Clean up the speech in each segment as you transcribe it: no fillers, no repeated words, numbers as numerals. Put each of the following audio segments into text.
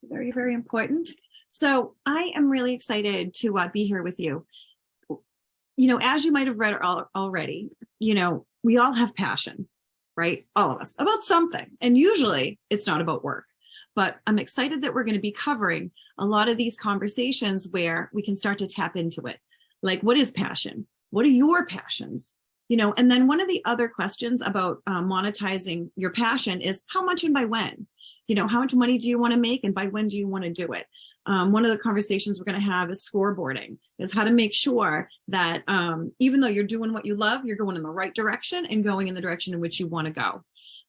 Very, very important. So I am really excited to be here with you. You know, as you might have read already, you know, we all have passion, right? All of us about something. And usually it's not about work. But I'm excited that we're going to be covering a lot of these conversations where we can start to tap into it. Like, what is passion? What are your passions? You know, and then one of the other questions about monetizing your passion is how much and by when? You know, how much money do you want to make and by when do you want to do it? One of the conversations we're going to have is scoreboarding, is how to make sure that even though you're doing what you love, you're going in the right direction and going in the direction in which you want to go.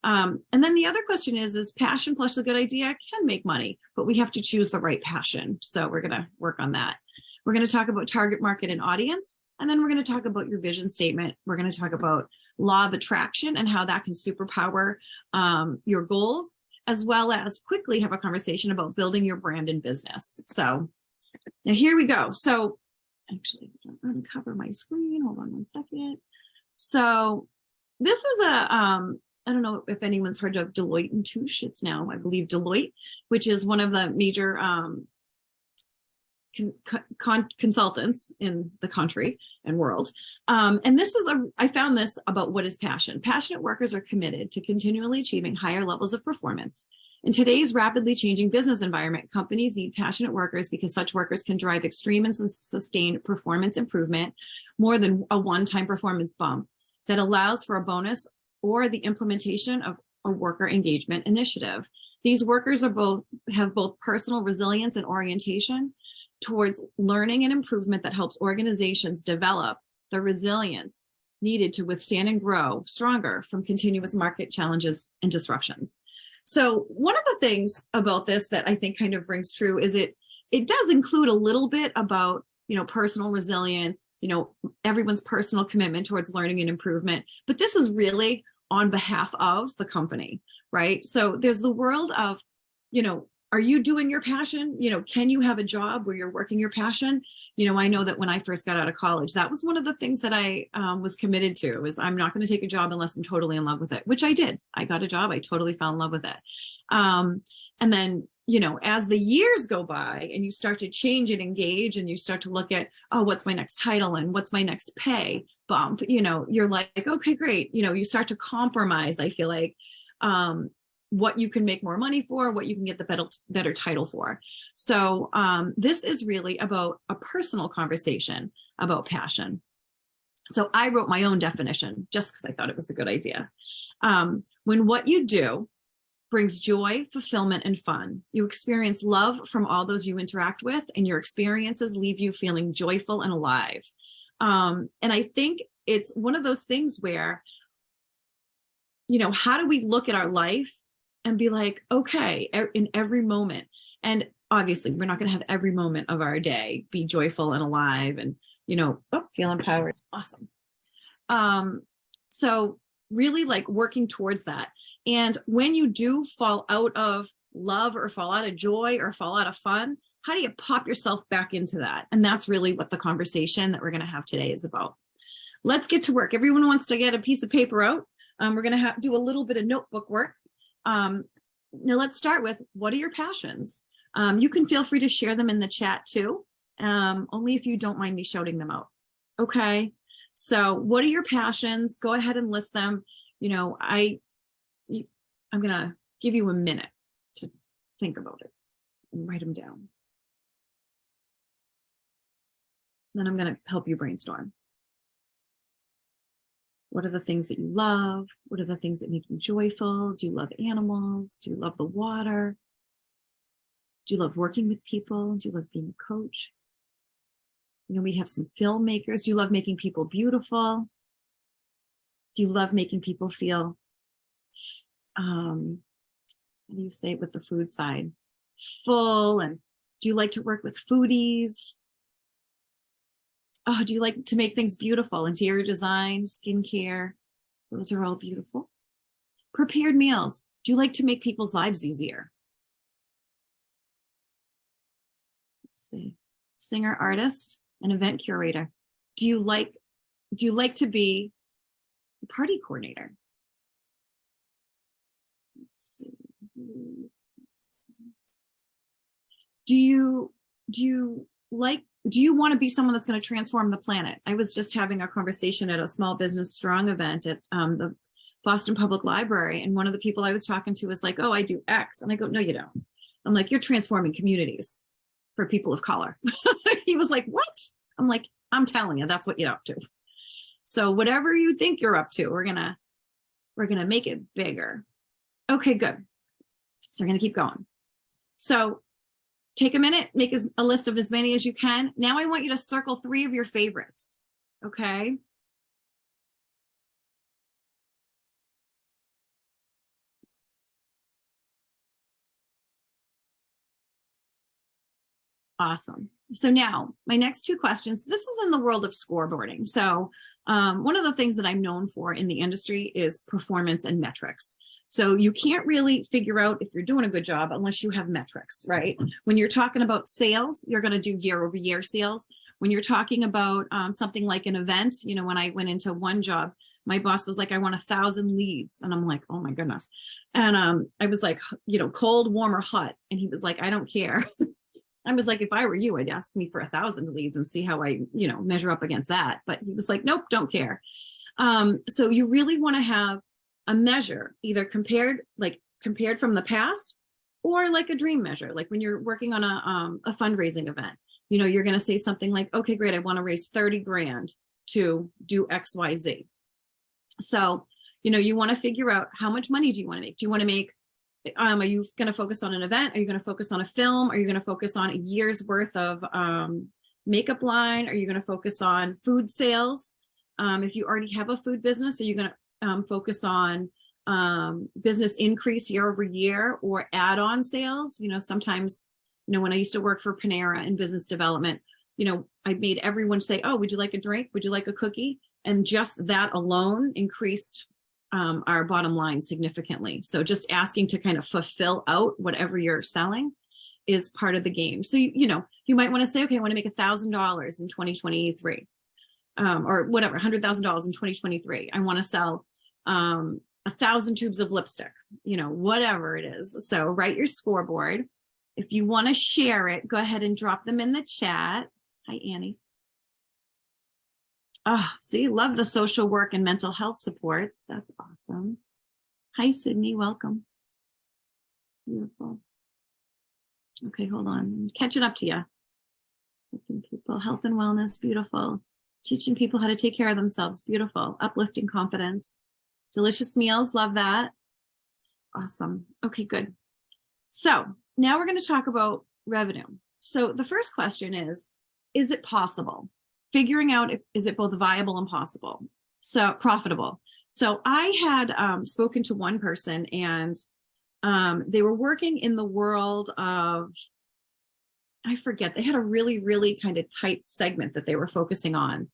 And then the other question is passion plus a good idea can make money, but we have to choose the right passion. So we're going to work on that. We're going to talk about target market and audience, and then we're going to talk about your vision statement. We're going to talk about law of attraction and how that can superpower your goals, as well as quickly have a conversation about building your brand and business. So now here we go. So actually, I'm going to uncover my screen. Hold on one second. So this is I don't know if anyone's heard of Deloitte and Touche. It's now, I believe, Deloitte, which is one of the major consultants in the country and world. And this is, I found this about what is passion. Passionate workers are committed to continually achieving higher levels of performance. In today's rapidly changing business environment, companies need passionate workers because such workers can drive extreme and sustained performance improvement more than a one-time performance bump that allows for a bonus or the implementation of a worker engagement initiative. These workers have both personal resilience and orientation towards learning and improvement that helps organizations develop the resilience needed to withstand and grow stronger from continuous market challenges and disruptions. So one of the things about this that I think kind of rings true is it does include a little bit about, you know, personal resilience, you know, everyone's personal commitment towards learning and improvement, but this is really on behalf of the company, right? So there's the world of, you know, are you doing your passion? You know, can you have a job where you're working your passion? You know, I know that when I first got out of college, that was one of the things that I was committed to, was I'm not going to take a job unless I'm totally in love with it, which I did. I got a job. I totally fell in love with it. And then, you know, as the years go by and you start to change and engage and you start to look at, oh, what's my next title and what's my next pay bump? You know, you're like, okay, great. You know, you start to compromise, I feel like, what you can make more money for, what you can get the better title for. So this is really about a personal conversation about passion. So I wrote my own definition just because I thought it was a good idea. When what you do brings joy, fulfillment, and fun, you experience love from all those you interact with, and your experiences leave you feeling joyful and alive. And I think it's one of those things where, you know, how do we look at our life and be like, okay, in every moment, and obviously we're not going to have every moment of our day be joyful and alive and, you know, feel empowered. Awesome. So really like working towards that. And when you do fall out of love or fall out of joy or fall out of fun, how do you pop yourself back into that? And that's really what the conversation that we're going to have today is about. Let's get to work. Everyone wants to get a piece of paper out. We're going to do a little bit of notebook work. Now let's start with, what are your passions? You can feel free to share them in the chat too, only if you don't mind me shouting them out. Okay, so what are your passions? Go ahead and list them. You know, I'm gonna give you a minute to think about it and write them down. Then I'm gonna help you brainstorm. What are the things that you love? What are the things that make you joyful? Do you love animals? Do you love the water? Do you love working with people? Do you love being a coach? You know, we have some filmmakers. Do you love making people beautiful? Do you love making people feel, how do you say it with the food side? Full? And do you like to work with foodies? Oh, do you like to make things beautiful? Interior design, skincare, those are all beautiful. Prepared meals. Do you like to make people's lives easier? Let's see. Singer, artist, and event curator. Do you like to be a party coordinator? Let's see. do you want to be someone that's going to transform the planet? I was just having a conversation at a small business strong event at the Boston Public Library. And one of the people I was talking to was like, oh, I do X. And I go, no, you don't. I'm like, you're transforming communities for people of color. He was like, what? I'm like, I'm telling you, that's what you're up to. So whatever you think you're up to, we're gonna make it bigger. Okay, good. So we're gonna keep going. So take a minute, make a list of as many as you can. Now I want you to circle 3 of your favorites. Okay. Awesome. So now my next 2 questions, this is in the world of scoreboarding. So one of the things that I'm known for in the industry is performance and metrics. So you can't really figure out if you're doing a good job unless you have metrics, right? When you're talking about sales, you're going to do year-over-year sales. When you're talking about something like an event, you know, when I went into one job, my boss was like, I want 1,000 leads. And I'm like, oh my goodness. And I was like, you know, cold, warm, or hot. And he was like, I don't care. I was like, if I were you, I'd ask me for 1,000 leads and see how I, you know, measure up against that. But he was like, nope, don't care. So you really want to have a measure, either compared from the past, or like a dream measure. Like when you're working on a fundraising event, you know, you're going to say something like, okay, great, I want to raise 30 grand to do X, Y, Z. So, you know, you want to figure out how much money do you want to make? Do you want to make, are you going to focus on an event? Are you going to focus on a film? Are you going to focus on a year's worth of makeup line? Are you going to focus on food sales? If you already have a food business, are you going to focus on business increase year over year, or add-on sales? You know, sometimes, you know, when I used to work for Panera in business development, you know, I made everyone say, oh, would you like a drink? Would you like a cookie? And just that alone increased our bottom line significantly. So just asking to kind of fulfill out whatever you're selling is part of the game. So, you know, you might want to say, okay, I want to make $1,000 in 2023, or whatever, $100,000 in 2023. I want to sell 1,000 tubes of lipstick, you know, whatever it is. So write your scoreboard. If you want to share it, go ahead and drop them in the chat. Hi, Annie. Oh, see, love the social work and mental health supports. That's awesome. Hi, Sydney. Welcome. Beautiful. Okay, hold on. I'm catching up to you. Helping people, health and wellness. Beautiful. Teaching people how to take care of themselves. Beautiful. Uplifting confidence. Delicious meals. Love that. Awesome. Okay, good. So now we're going to talk about revenue. So the first question is it possible? Figuring out, is it both viable and possible? So profitable. So I had spoken to one person, and they were working in the world of, I forget, they had a really, really kind of tight segment that they were focusing on.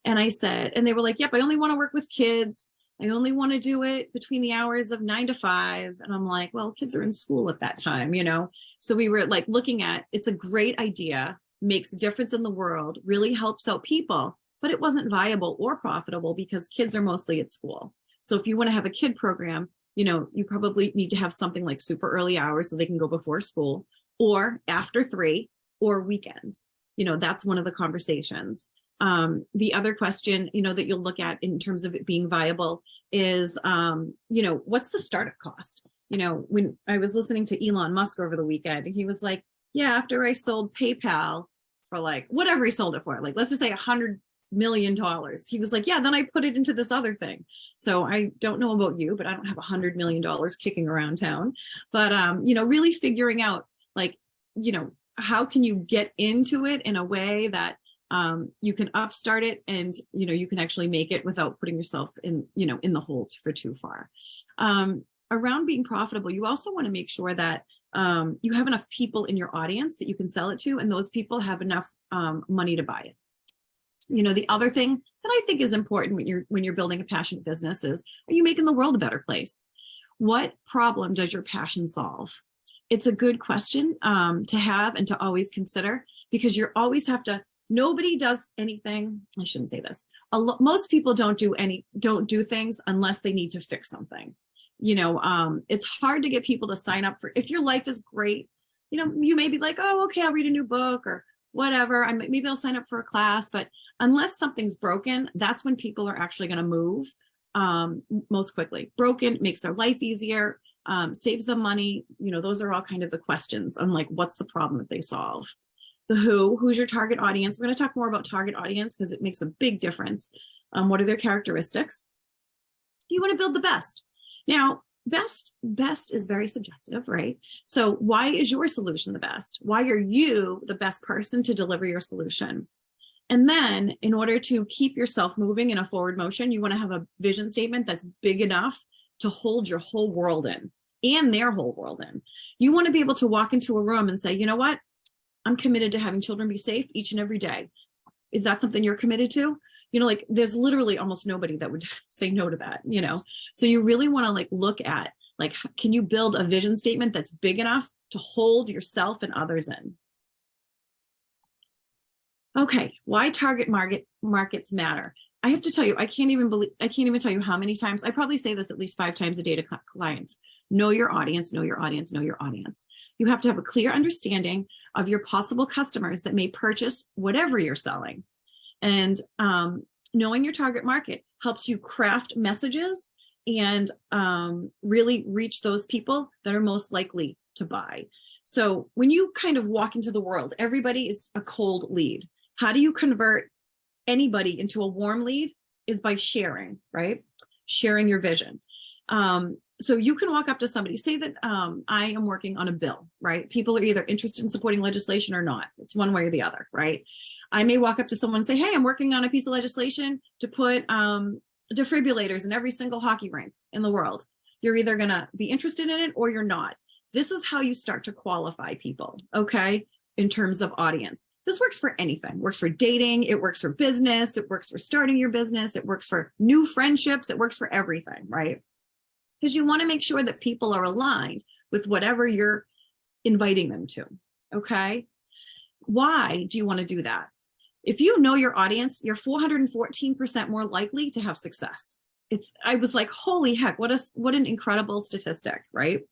And I said, and they were like, yep, I only want to work with kids. I only want to do it between the hours of 9 to 5. And I'm like, well, kids are in school at that time, you know? So we were like looking at, it's a great idea, makes a difference in the world, really helps out people, but it wasn't viable or profitable because kids are mostly at school. So if you want to have a kid program, you know, you probably need to have something like super early hours so they can go before school, or after 3, or weekends. You know, that's one of the conversations. The other question, you know, that you'll look at in terms of it being viable is, you know, what's the startup cost? You know, when I was listening to Elon Musk over the weekend, he was like, yeah, after I sold PayPal for like whatever he sold it for, like, let's just say $100 million. He was like, yeah, then I put it into this other thing. So I don't know about you, but I don't have $100 million kicking around town. But, you know, really figuring out, like, you know, how can you get into it in a way that you can upstart it, and, you know, you can actually make it without putting yourself in, you know, in the hole for too far. Around being profitable, you also want to make sure that you have enough people in your audience that you can sell it to, and those people have enough money to buy it. You know, the other thing that I think is important when you're building a passionate business is, are you making the world a better place? What problem does your passion solve? It's a good question to have and to always consider, because you always have to. Nobody does anything. I shouldn't say this. Most people don't do things unless they need to fix something. You know, it's hard to get people to sign up for, if your life is great, you may be like, oh, okay, I'll read a new book or whatever. Maybe I'll sign up for a class, but unless something's broken, that's when people are actually going to move most quickly. Broken makes their life easier, saves them money. Those are all kind of the questions on like, what's the problem that they solve? The who's your target audience? We're going to talk more about target audience because it makes a big difference. What are their characteristics? You want to build the best. Now, best is very subjective, right? So why is your solution the best? Why are you the best person to deliver your solution? And then in order to keep yourself moving in a forward motion, you want to have a vision statement that's big enough to hold your whole world in and their whole world in. You want to be able to walk into a room and say, you know what? I'm committed to having children be safe each and every day. Is that something you're committed to? Like there's literally almost nobody that would say no to that, So you really want to like look at like, can you build a vision statement that's big enough to hold yourself and others in? Okay, why target markets matter. I have to tell you, I can't even tell you how many times, I probably say this at least 5 times a day to clients. Know your audience, know your audience, know your audience. You have to have a clear understanding of your possible customers that may purchase whatever you're selling. And knowing your target market helps you craft messages and really reach those people that are most likely to buy. So when you kind of walk into the world, everybody is a cold lead. How do you convert anybody into a warm lead? Is by sharing, right? Sharing your vision. So you can walk up to somebody, say that I am working on a bill, right? People are either interested in supporting legislation or not. It's one way or the other, right? I may walk up to someone and say, hey, I'm working on a piece of legislation to put defibrillators in every single hockey rink in the world. You're either going to be interested in it or you're not. This is how you start to qualify people, okay? In terms of audience. This works for anything. It works for dating. It works for business. It works for starting your business. It works for new friendships. It works for everything, right? Because you want to make sure that people are aligned with whatever you're inviting them to, okay? Why do you want to do that? If you know your audience, you're 414% more likely to have success. I was like, holy heck, what an incredible statistic, right?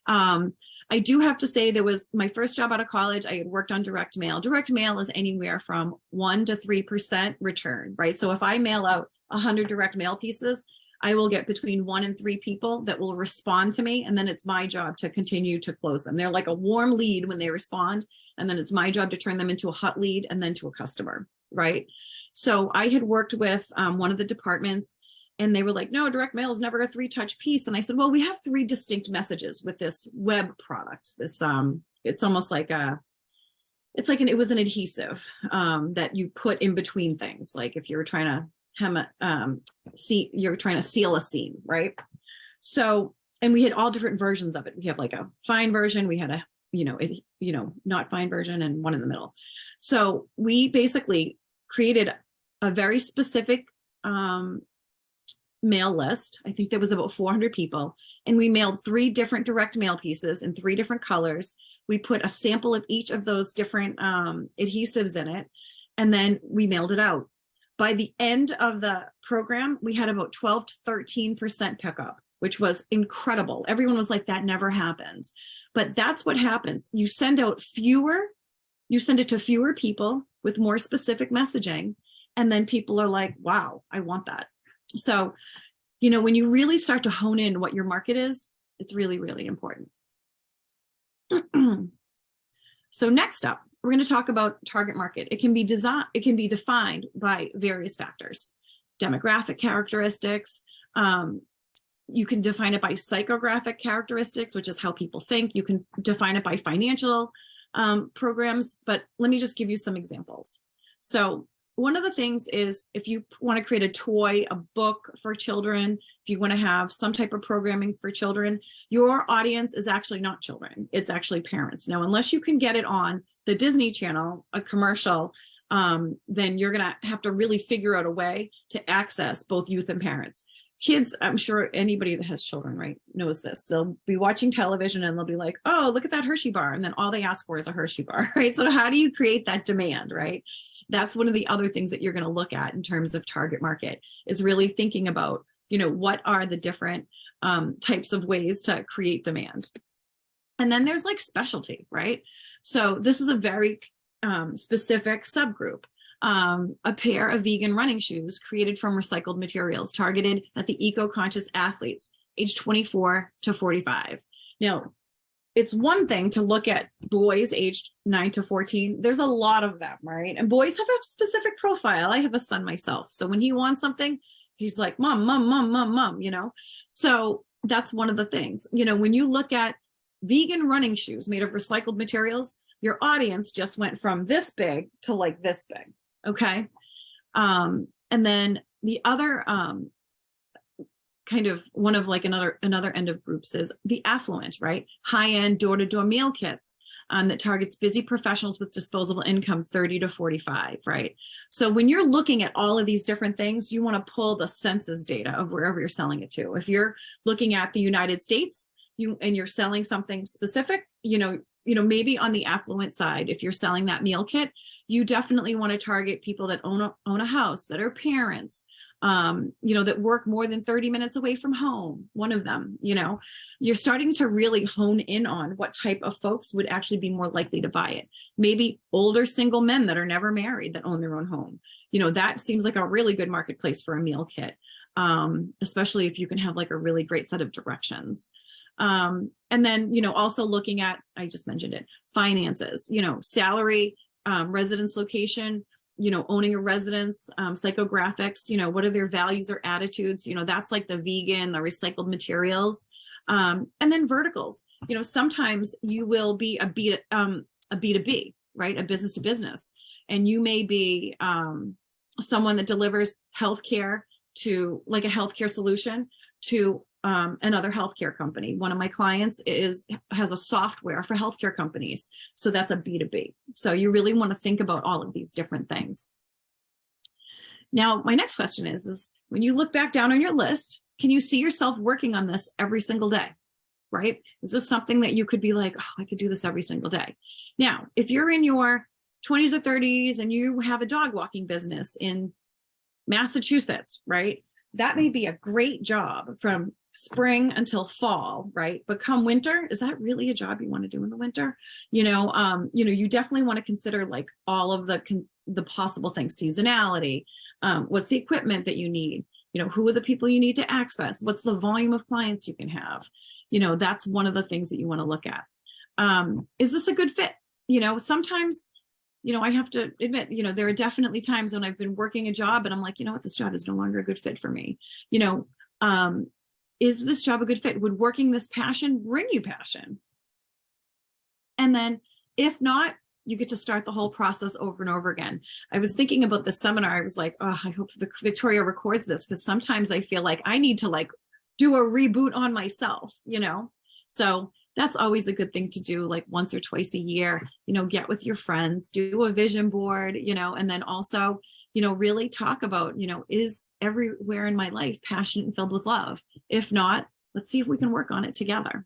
I do have to say, there was my first job out of college. I had worked on direct mail. Direct mail is anywhere from 1 to 3% return, right? So if I mail out 100 direct mail pieces, I will get between 1 and 3 people that will respond to me. And then it's my job to continue to close them. They're like a warm lead when they respond. And then it's my job to turn them into a hot lead and then to a customer, right? So I had worked with one of the departments, and they were like, no, direct mail is never a 3-touch piece. And I said, well, we have 3 distinct messages with this web product. This, it's almost like it was an adhesive that you put in between things. Like if you were trying to you're trying to seal a seam, right? So, and we had all different versions of it. We have like a fine version. We had a, not fine version, and one in the middle. So we basically created a very specific, mail list. I think there was about 400 people, and we mailed 3 different direct mail pieces in 3 different colors. We put a sample of each of those different adhesives in it, and then we mailed it out. By the end of the program, we had about 12 to 13% pickup, which was incredible. Everyone was like, that never happens. But that's what happens. You send it to fewer people with more specific messaging, and then people are like, wow, I want that. So, when you really start to hone in what your market is, it's really, really important. So next up, we're going to talk about target market. It can be defined by various factors, demographic characteristics. You can define it by psychographic characteristics, which is how people think. You can define it by financial programs, but let me just give you some examples. So one of the things is, if you want to create a toy, a book for children, if you want to have some type of programming for children, your audience is actually not children. It's actually parents. Now, unless you can get it on the Disney Channel, a commercial, then you're going to have to really figure out a way to access both youth and parents. Kids, I'm sure anybody that has children, right, knows this. They'll be watching television and they'll be like, oh, look at that Hershey bar. And then all they ask for is a Hershey bar, right? So how do you create that demand, right? That's one of the other things that you're going to look at in terms of target market, is really thinking about, what are the different types of ways to create demand. And then there's like specialty, right? So this is a very specific subgroup. A pair of vegan running shoes created from recycled materials targeted at the eco-conscious athletes age 24 to 45. Now, it's one thing to look at boys aged 9 to 14. There's a lot of them, right? And boys have a specific profile. I have a son myself. So when he wants something, he's like, mom, mom, mom, mom, mom, you know? So that's one of the things, you know, when you look at vegan running shoes made of recycled materials, your audience just went from this big to like this big. Okay. And then the other, kind of one of like another end of groups is the affluent, right? High-end door-to-door meal kits that targets busy professionals with disposable income 30 to 45, right? So when you're looking at all of these different things, you want to pull the census data of wherever you're selling it to. If you're looking at the United States, you're selling something specific, you know, maybe on the affluent side, if you're selling that meal kit, you definitely want to target people that own a house, that are parents, you know, that work more than 30 minutes away from home. One of them, you know, you're starting to really hone in on what type of folks would actually be more likely to buy it. Maybe older single men that are never married that own their own home. You know, that seems like a really good marketplace for a meal kit, especially if you can have like a really great set of directions. And then, you know, also looking at, I just mentioned it, finances, you know, salary, residence location, you know, owning a residence, psychographics, you know, what are their values or attitudes? You know, that's like the vegan, the recycled materials. And then verticals, you know, sometimes you will be a B2B, right? A business to business. And you may be someone that delivers healthcare to like a healthcare solution to another healthcare company. One of my clients has a software for healthcare companies. So that's a B2B. So you really want to think about all of these different things. Now, my next question is when you look back down on your list, can you see yourself working on this every single day, right? Is this something that you could be like, oh, I could do this every single day? Now, if you're in your 20s or 30s and you have a dog walking business in Massachusetts, right? That may be a great job from spring until fall, right? But come winter, is that really a job you want to do in the winter? You know, you definitely want to consider like all of the possible things, seasonality, what's the equipment that you need, you know, who are the people you need to access, what's the volume of clients you can have, you know, that's one of the things that you want to look at. Is this a good fit? You know, sometimes, you know, I have to admit, you know, there are definitely times when I've been working a job and I'm like, you know what, this job is no longer a good fit for me. You know, is this job a good fit? Would working this passion bring you passion? And then if not, you get to start the whole process over and over again. I was thinking about the seminar. I was like, oh, I hope Victoria records this because sometimes I feel like I need to like do a reboot on myself, you know? So that's always a good thing to do, like once or twice a year, you know, get with your friends, do a vision board, you know, and then also, you know, really talk about, you know, is everywhere in my life passionate and filled with love? If not, let's see if we can work on it together.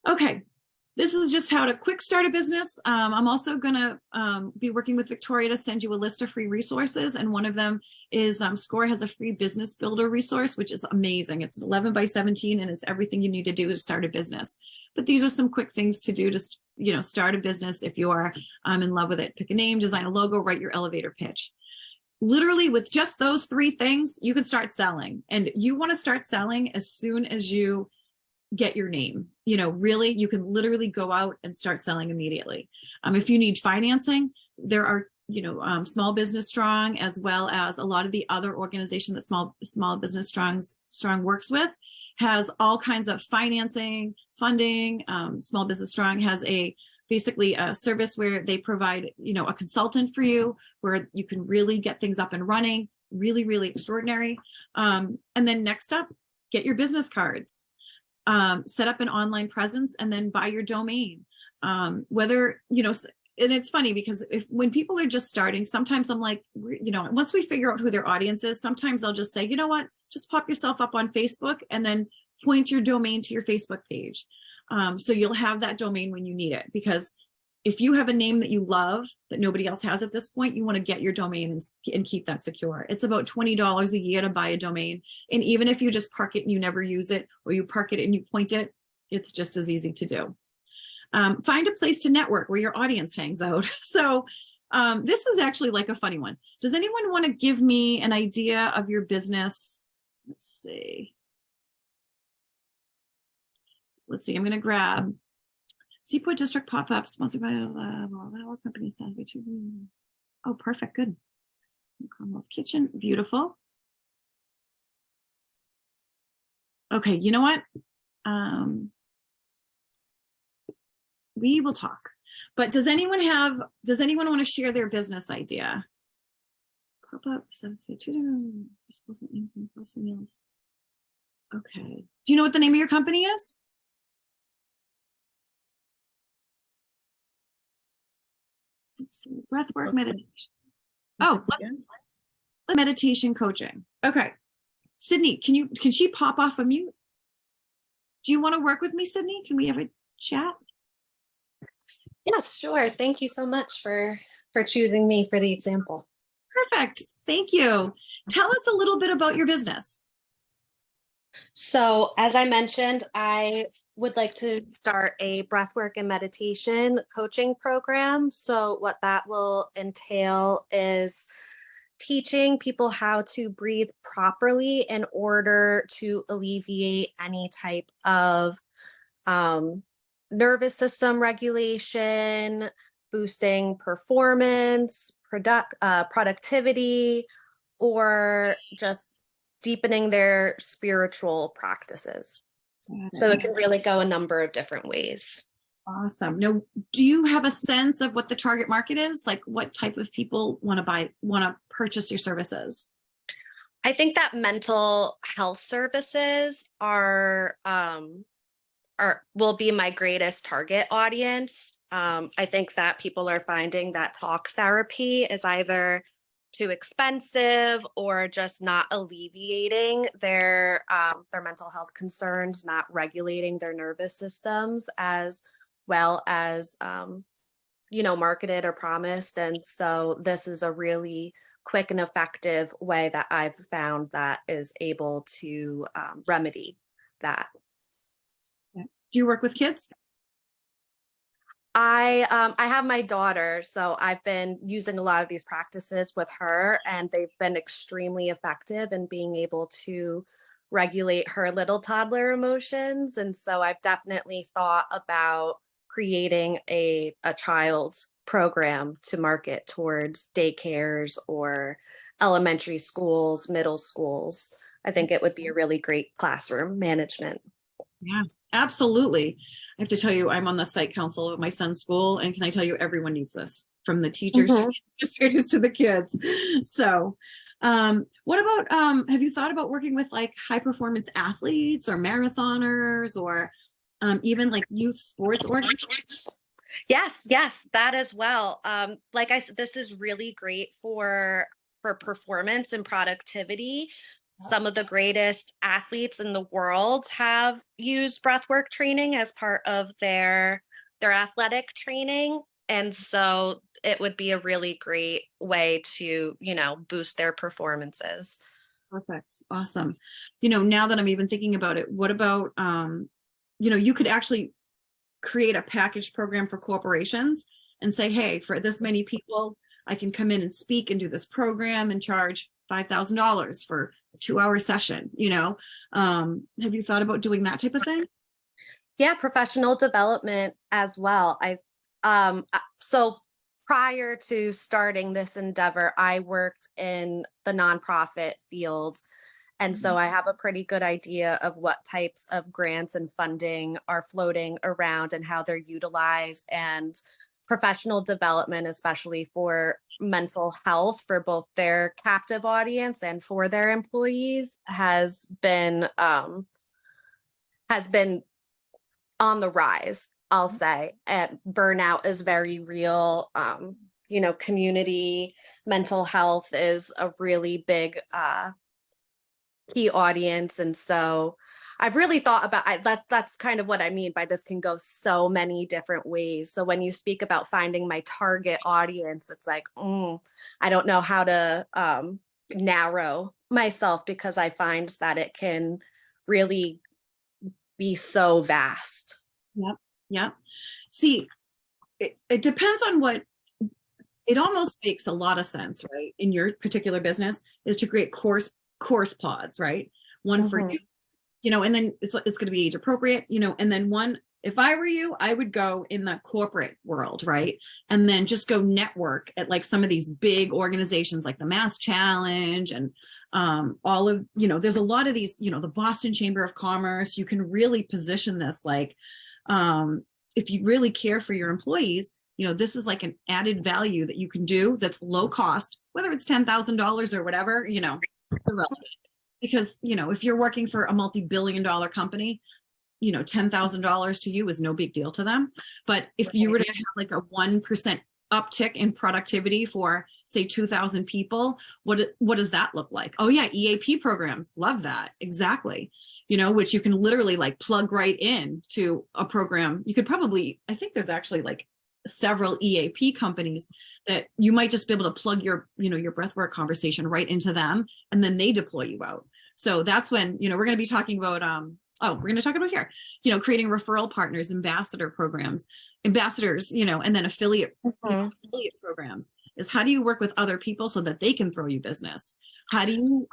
Okay, this is just how to quick start a business. I'm also going to be working with Victoria to send you a list of free resources. And one of them is SCORE has a free business builder resource, which is amazing. It's 11 by 17 and it's everything you need to do to start a business. But these are some quick things to do to, you know, start a business if you're in love with it. Pick a name, design a logo, write your elevator pitch. Literally with just those 3 things, you can start selling. And you want to start selling as soon as you get your name. You know, really, you can literally go out and start selling immediately. If you need financing, there are, you know, Small Business Strong, as well as a lot of the other organizations that Small Business Strong works with, has all kinds of financing, funding. Small Business Strong has basically a service where they provide, you know, a consultant for you, where you can really get things up and running, really, really extraordinary. And then next up, get your business cards. Set up an online presence and then buy your domain. Whether, you know, and it's funny because when people are just starting, sometimes I'm like, you know, once we figure out who their audience is, sometimes I'll just say, you know what, just pop yourself up on Facebook and then point your domain to your Facebook page. So you'll have that domain when you need it, because if you have a name that you love that nobody else has at this point, you want to get your domain and keep that secure. It's about $20 a year to buy a domain. And even if you just park it and you never use it, or you park it and you point it, It's just as easy to do. Find a place to network where your audience hangs out. So this is actually like a funny one. Does anyone want to give me an idea of your business? Let's see. I'm going to grab Seaport District pop-up sponsored by our company. Oh, perfect. Good. Kitchen. Beautiful. Okay. You know what? We will talk. But does anyone want to share their business idea? Pop-up, meals. Okay. Do you know what the name of your company is? Let's see. Breathwork meditation. Oh, meditation coaching. Okay. Sydney, can she pop off a mute? Do you want to work with me, Sydney? Can we have a chat? Yes, sure. Thank you so much for choosing me for the example. Perfect. Thank you. Tell us a little bit about your business. So, as I mentioned, I would like to start a breathwork and meditation coaching program. So, what that will entail is teaching people how to breathe properly in order to alleviate any type of nervous system regulation, boosting performance, productivity, or just deepening their spiritual practices. So it can really go a number of different ways. Awesome. Now, do you have a sense of what the target market is? Like what type of people want to purchase your services? I think that mental health services will be my greatest target audience. I think that people are finding that talk therapy is either too expensive or just not alleviating their mental health concerns, not regulating their nervous systems as well as marketed or promised. And so this is a really quick and effective way that I've found that is able to remedy that. Do you work with kids? I have my daughter, so I've been using a lot of these practices with her, and they've been extremely effective in being able to regulate her little toddler emotions. And so I've definitely thought about creating a child program to market towards daycares or elementary schools, middle schools. I think it would be a really great classroom management. Yeah, absolutely. I have to tell you, I'm on the site council of my son's school, and can I tell you, everyone needs this, from the teachers to the administrators to the kids. So what about, have you thought about working with like high performance athletes or marathoners or even like youth sports organizations? Yes, that as well. Like I said, this is really great for performance and productivity. Some of the greatest athletes in the world have used breathwork training as part of their athletic training. And so it would be a really great way to, boost their performances. Perfect. Awesome. Now that I'm even thinking about it, what about, you could actually create a package program for corporations and say, hey, for this many people, I can come in and speak and do this program and charge $5,000 for a 2-hour session. Have you thought about doing that type of thing? Yeah, professional development as well. So prior to starting this endeavor, I worked in the nonprofit field. And so I have a pretty good idea of what types of grants and funding are floating around and how they're utilized, and professional development, especially for mental health for both their captive audience and for their employees, has been on the rise, I'll say. And burnout is very real. Community mental health is a really big key audience. And so I've really thought about that's kind of what I mean by this can go so many different ways. So when you speak about finding my target audience, it's like, I don't know how to narrow myself, because I find that it can really be so vast. Yep. Yep. See, it depends on what, it almost makes a lot of sense, right? In your particular business is to create course pods, right? One for you, and then it's going to be age appropriate, and then one, if I were you, I would go in the corporate world, right? And then just go network at like some of these big organizations like the Mass Challenge and all of, there's a lot of these, the Boston Chamber of Commerce. You can really position this like, if you really care for your employees, this is like an added value that you can do that's low cost, whether it's $10,000 or whatever, irrelevant. Because, if you're working for a multi-billion-dollar company, $10,000 to you is no big deal to them. But if you were to have like a 1% uptick in productivity for say 2,000 people, what does that look like? Oh yeah, EAP programs, love that. Exactly. Which you can literally like plug right in to a program. You could probably, I think there's actually like several EAP companies that you might just be able to plug your, your breathwork conversation right into them, and then they deploy you out. So that's when, we're going to be talking about, we're going to talk about here, creating referral partners, ambassadors, and then affiliate programs is how do you work with other people so that they can throw you business? How do you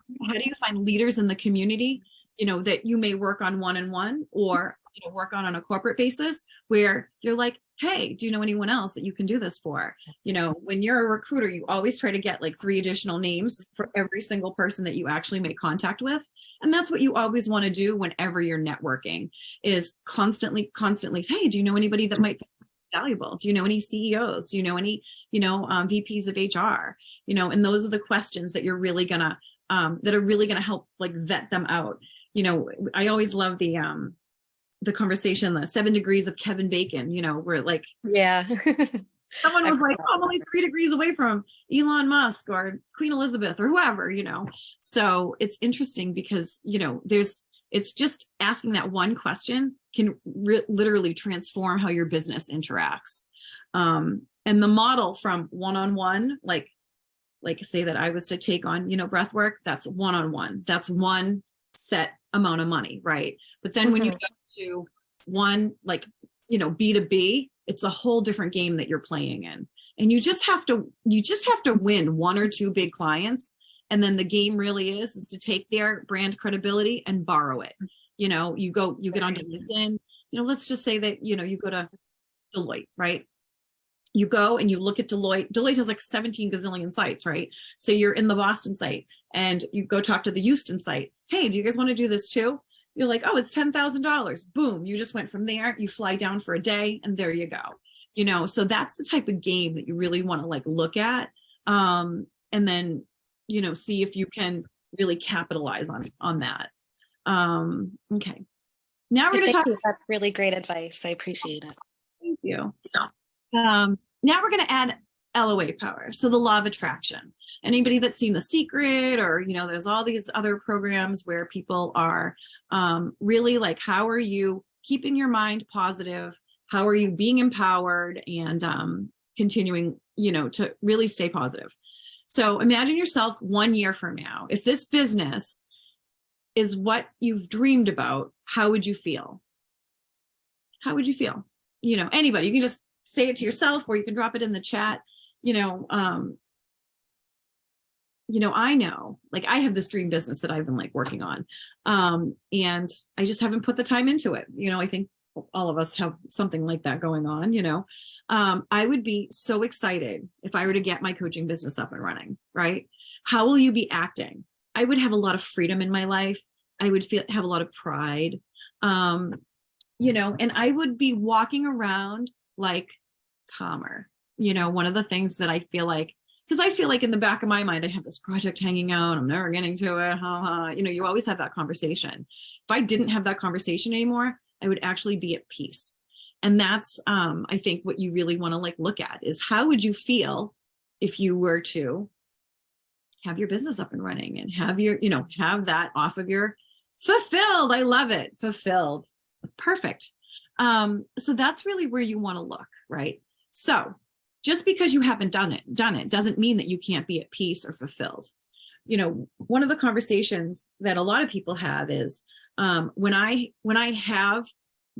find leaders in the community, that you may work on one-on-one or work on a corporate basis where you're like, hey, do you know anyone else that you can do this for? When you're a recruiter, you always try to get like 3 additional names for every single person that you actually make contact with. And that's what you always want to do whenever you're networking is constantly, hey, do you know anybody that might be valuable? Do you know any CEOs? Do you know any, VPs of HR? And those are the questions that you're really gonna, that are really gonna help like vet them out. I always love the conversation, the 7 degrees of Kevin Bacon, where like, yeah, someone was like, oh, I'm only 3 degrees away from Elon Musk or Queen Elizabeth or whoever, So it's interesting because, it's just asking that one question can literally transform how your business interacts. And the model from one-on-one, like say that I was to take on, breath work, that's one-on-one. That's one set amount of money, right? But then when you go to one, like, B2B, it's a whole different game that you're playing in. And you just have to win 1 or 2 big clients. And then the game really is to take their brand credibility and borrow it. You get onto LinkedIn, let's just say that, you go to Deloitte, right? You go and you look at Deloitte. Deloitte has like 17 gazillion sites, right? So you're in the Boston site and you go talk to the Houston site. Hey, do you guys want to do this too? You're like, oh, it's $10,000. Boom. You just went from there. You fly down for a day and there you go. So that's the type of game that you really want to like look at. And then, see if you can really capitalize on that. Okay. Now we're going to talk. That's really great advice. I appreciate it. Thank you. Now we're going to add LOA power. So the law of attraction. Anybody that's seen The Secret or, there's all these other programs where people are really like, how are you keeping your mind positive? How are you being empowered and continuing, to really stay positive? So imagine yourself 1 year from now. If this business is what you've dreamed about, how would you feel? How would you feel? Anybody, you can just say it to yourself or you can drop it in the chat. I know, like I have this dream business that I've been like working on. And I just haven't put the time into it. I think all of us have something like that going on, I would be so excited if I were to get my coaching business up and running, right? How will you be acting? I would have a lot of freedom in my life. I would have a lot of pride, and I would be walking around like calmer. One of the things that I feel like, because I feel like in the back of my mind, I have this project hanging out. I'm never getting to it. You always have that conversation. If I didn't have that conversation anymore, I would actually be at peace. And that's, I think what you really want to like look at is how would you feel if you were to have your business up and running and have your, have that off of your fulfilled. I love it. Fulfilled. Perfect. So that's really where you want to look, right? So just because you haven't done it doesn't mean that you can't be at peace or fulfilled. One of the conversations that a lot of people have is, When I have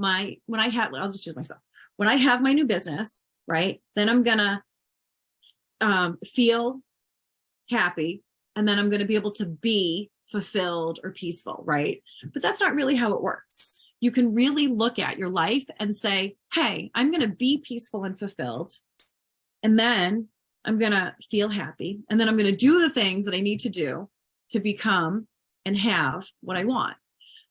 I'll just use myself. When I have my new business, right, then I'm gonna feel happy, and then I'm going to be able to be fulfilled or peaceful, right? But that's not really how it works. You can really look at your life and say, hey, I'm going to be peaceful and fulfilled, and then I'm going to feel happy, and then I'm going to do the things that I need to do to become and have what I want.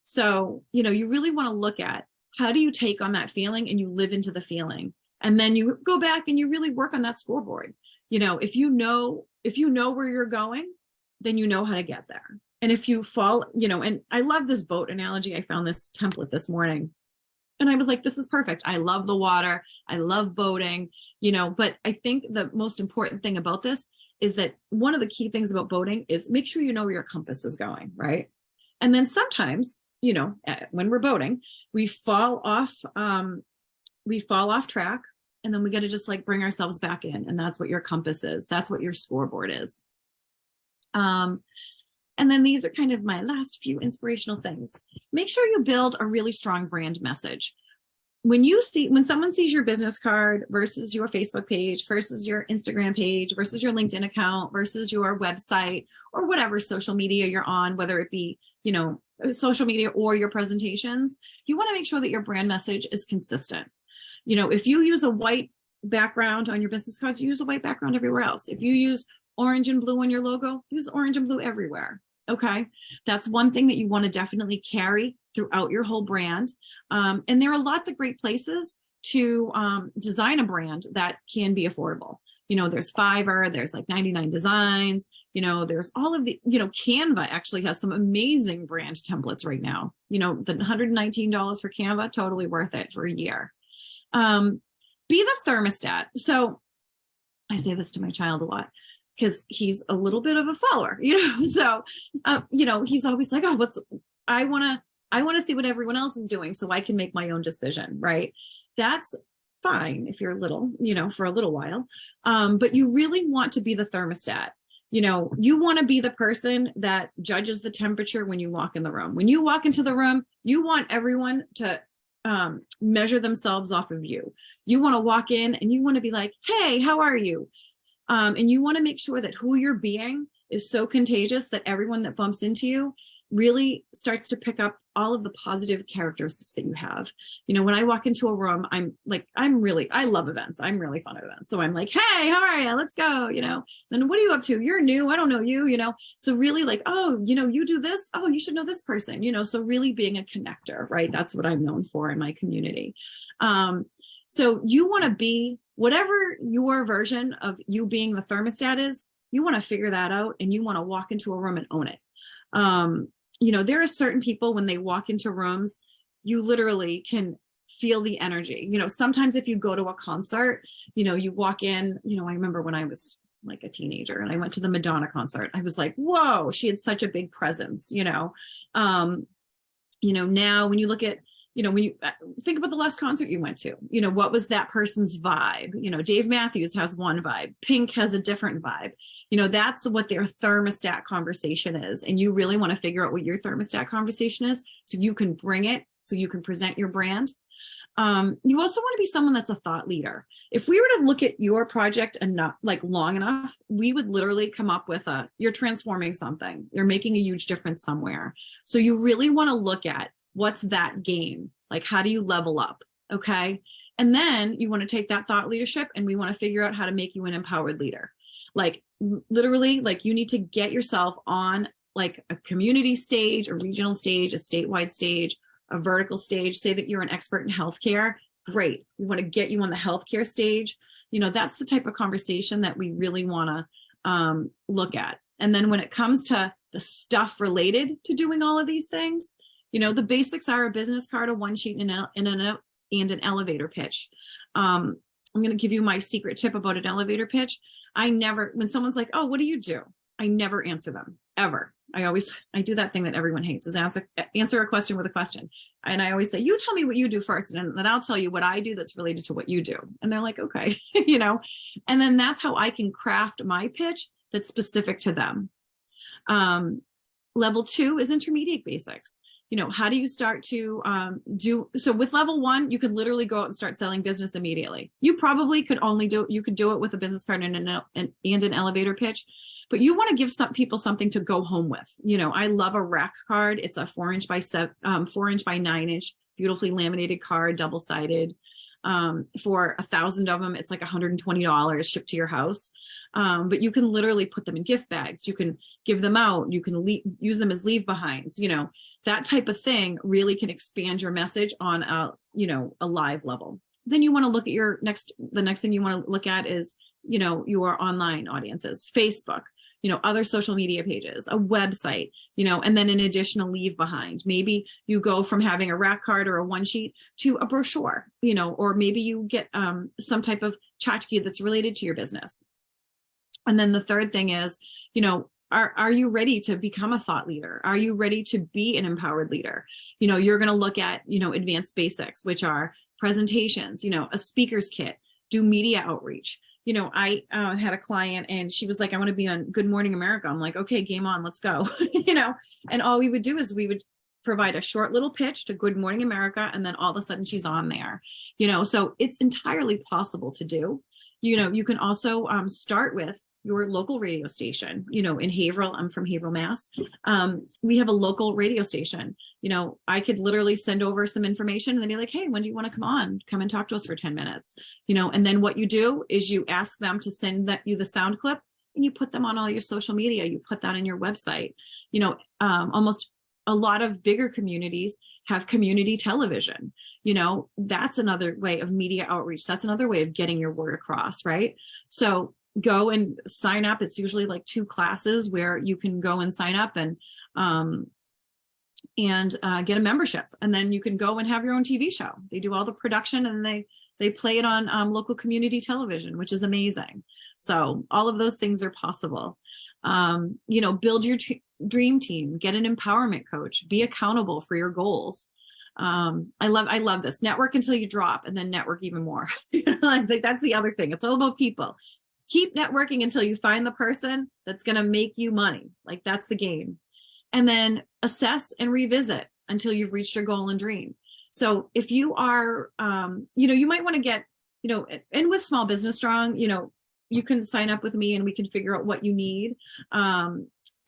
So, you really want to look at, how do you take on that feeling and you live into the feeling? And then you go back and you really work on that scoreboard. If you know where you're going, then you know how to get there. And if you fall, and I love this boat analogy. I found this template this morning and I was like, this is perfect. I love the water. I love boating, but I think the most important thing about this is that one of the key things about boating is make sure you know where your compass is going, right? And then sometimes, when we're boating, we fall off track. And then we got to just like bring ourselves back in. And that's what your compass is. That's what your scoreboard is. And then these are kind of my last few inspirational things. Make sure you build a really strong brand message. When someone sees your business card versus your Facebook page versus your Instagram page versus your LinkedIn account versus your website or whatever social media you're on, whether it be, social media or your presentations, you want to make sure that your brand message is consistent. If you use a white background on your business cards, use a white background everywhere else. If you use orange and blue on your logo, use orange and blue everywhere. Okay. That's one thing that you want to definitely carry throughout your whole brand. And there are lots of great places to design a brand that can be affordable. There's Fiverr, there's like 99 Designs, there's all of the, Canva actually has some amazing brand templates right now. The $119 for Canva, totally worth it for a year. Be the thermostat. So I say this to my child a lot because he's a little bit of a follower, so, he's always like, oh, I want to see what everyone else is doing so I can make my own decision. Right. That's fine if you're little, for a little while. But you really want to be the thermostat. You want to be the person that judges the temperature when you walk in the room. When you walk into the room, you want everyone to measure themselves off of you. You want to walk in and you want to be like, hey, how are you? And you want to make sure that who you're being is so contagious that everyone that bumps into you really starts to pick up all of the positive characteristics that you have. When I walk into a room, I love events. I'm really fun at events. So I'm like, hey, how are you? Let's go, then what are you up to? You're new. I don't know you, so really like, oh, you do this. Oh, you should know this person, so really being a connector, right? That's what I'm known for in my community. So you want to be whatever your version of you being the thermostat is, you want to figure that out and you want to walk into a room and own it. There are certain people when they walk into rooms, you literally can feel the energy. Sometimes if you go to a concert, you walk in, I remember when I was like a teenager and I went to the Madonna concert, I was like, whoa, she had such a big presence, now when you look at, when you think about the last concert you went to, what was that person's vibe? Dave Matthews has one vibe. Pink has a different vibe. That's what their thermostat conversation is. And you really want to figure out what your thermostat conversation is so you can bring it, so you can present your brand. You also want to be someone that's a thought leader. If we were to look at your project and not like long enough, we would literally come up with you're transforming something. You're making a huge difference somewhere. So you really want to look at what's that game? Like, how do you level up? Okay. And then you want to take that thought leadership and we want to figure out how to make you an empowered leader. Like literally, like you need to get yourself on like a community stage, a regional stage, a statewide stage, a vertical stage. Say that you're an expert in healthcare. Great. We want to get you on the healthcare stage. That's the type of conversation that we really want to look at. And then when it comes to the stuff related to doing all of these things, the basics are a business card, a one sheet, and an elevator pitch. I'm going to give you my secret tip about an elevator pitch. When someone's like, oh, what do you do? I never answer them ever. I do that thing that everyone hates is answer a question with a question. And I always say, you tell me what you do first, and then I'll tell you what I do that's related to what you do. And they're like, okay, and then that's how I can craft my pitch that's specific to them. Level 2 is intermediate basics. how do you start to so with level 1, you could literally go out and start selling business immediately. You probably could you could do it with a business card and an elevator pitch, but you want to give some people something to go home with. I love a rack card. It's a 4-inch by 9-inch, beautifully laminated card, double-sided. For 1,000 of them, it's like $120 shipped to your house. But you can literally put them in gift bags. You can give them out. You can use them as leave behinds. That type of thing really can expand your message on a live level. Then you want to look at the next thing you want to look at is, your online audiences, Facebook, other social media pages, a website, and then an additional leave behind. Maybe you go from having a rack card or a one sheet to a brochure, or maybe you get some type of tchotchke that's related to your business. And then the third thing is, are you ready to become a thought leader? Are you ready to be an empowered leader? You're going to look at, advanced basics, which are presentations, a speaker's kit, do media outreach. I had a client and she was like, I want to be on Good Morning America. I'm like, okay, game on, let's go. And all we would do is we would provide a short little pitch to Good Morning America. And then all of a sudden she's on there, so it's entirely possible to do. You can also start with your local radio station, in Haverhill. I'm from Haverhill, Mass. We have a local radio station. I could literally send over some information and they'd be like, hey, when do you want to come and talk to us for 10 minutes? And then what you do is you ask them to send you the sound clip and you put them on all your social media. You put that on your website. Almost a lot of bigger communities have community television. That's another way of media outreach. That's another way of getting your word across, right? So go and sign up. It's usually like 2 classes where you can go and sign up and get a membership. And then you can go and have your own TV show. They do all the production and they play it on local community television, which is amazing. So all of those things are possible. Build your dream team, get an empowerment coach, be accountable for your goals. I love this. Network until you drop and then network even more. I think that's the other thing. It's all about people. Keep networking until you find the person that's going to make you money. Like that's the game. And then assess and revisit until you've reached your goal and dream. So if you are, you might want to get, and with Small Business Strong, you can sign up with me and we can figure out what you need.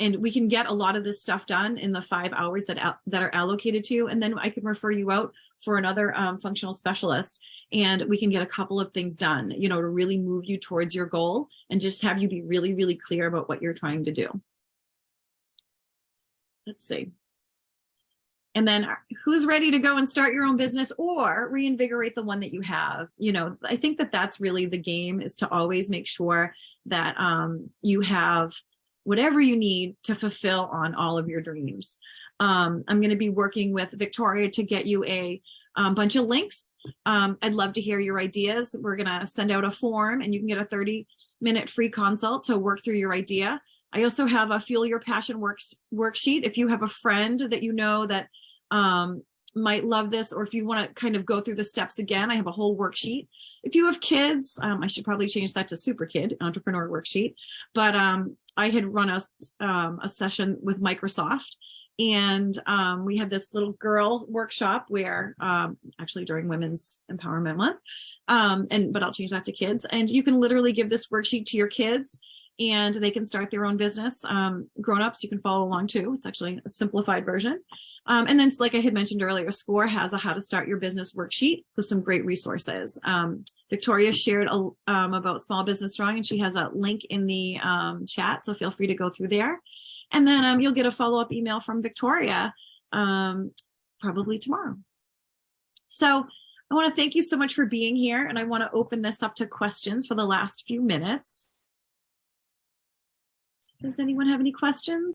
And we can get a lot of this stuff done in the 5 hours that are allocated to you. And then I can refer you out for another functional specialist. And we can get a couple of things done, to really move you towards your goal and just have you be really, really clear about what you're trying to do. Let's see. And then who's ready to go and start your own business or reinvigorate the one that you have? I think that that's really the game, is to always make sure that you have whatever you need to fulfill on all of your dreams. I'm going to be working with Victoria to get you a bunch of links. I'd love to hear your ideas. We're going to send out a form and you can get a 30-minute free consult to work through your idea. I also have a Fuel Your Passion worksheet. If you have a friend that that might love this, or if you want to kind of go through the steps again, I have a whole worksheet. If you have kids, I should probably change that to Super Kid Entrepreneur Worksheet. But I had run a session with Microsoft, and we had this little girl workshop where actually during Women's Empowerment Month, but I'll change that to kids. And you can literally give this worksheet to your kids and they can start their own business. Grown-ups, you can follow along too. It's actually a simplified version. And then, like I had mentioned earlier, SCORE has a How to Start Your Business worksheet with some great resources. Victoria shared about Small Business Strong, and she has a link in the chat, so feel free to go through there. And then you'll get a follow-up email from Victoria probably tomorrow. So I want to thank you so much for being here, and I want to open this up to questions for the last few minutes. Does anyone have any questions?